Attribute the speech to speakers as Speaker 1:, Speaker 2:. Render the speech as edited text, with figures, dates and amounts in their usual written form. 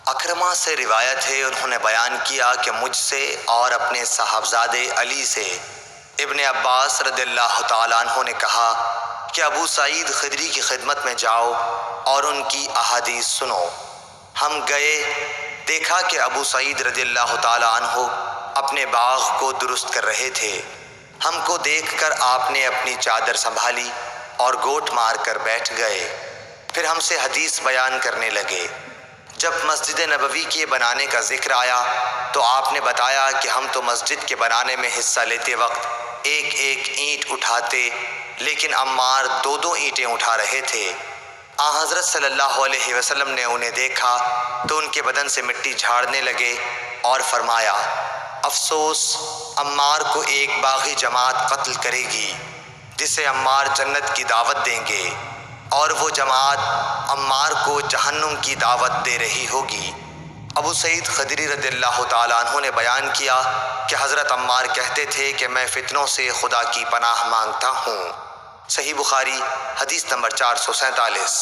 Speaker 1: اکرمہ سے روایت ہے، انہوں نے بیان کیا کہ مجھ سے اور اپنے صاحبزادے علی سے ابن عباس رضی اللہ تعالیٰ عنہ نے کہا کہ ابو سعید خدری کی خدمت میں جاؤ اور ان کی احادیث سنو۔ ہم گئے، دیکھا کہ ابو سعید رضی اللہ تعالیٰ عنہ اپنے باغ کو درست کر رہے تھے۔ ہم کو دیکھ کر آپ نے اپنی چادر سنبھالی اور گوٹ مار کر بیٹھ گئے، پھر ہم سے حدیث بیان کرنے لگے۔ جب مسجد نبوی کے بنانے کا ذکر آیا تو آپ نے بتایا کہ ہم تو مسجد کے بنانے میں حصہ لیتے وقت ایک ایک اینٹ اٹھاتے، لیکن عمار دو دو اینٹیں اٹھا رہے تھے۔ حضرت صلی اللہ علیہ وسلم نے انہیں دیکھا تو ان کے بدن سے مٹی جھاڑنے لگے اور فرمایا، افسوس، عمار کو ایک باغی جماعت قتل کرے گی جسے عمار جنت کی دعوت دیں گے، اور وہ جماعت عمار کو جہنم کی دعوت دے رہی ہوگی۔ ابو سعید خدری رضی اللہ تعالیٰ عنہ نے بیان کیا کہ حضرت عمار کہتے تھے کہ میں فتنوں سے خدا کی پناہ مانگتا ہوں۔ صحیح بخاری حدیث نمبر 447۔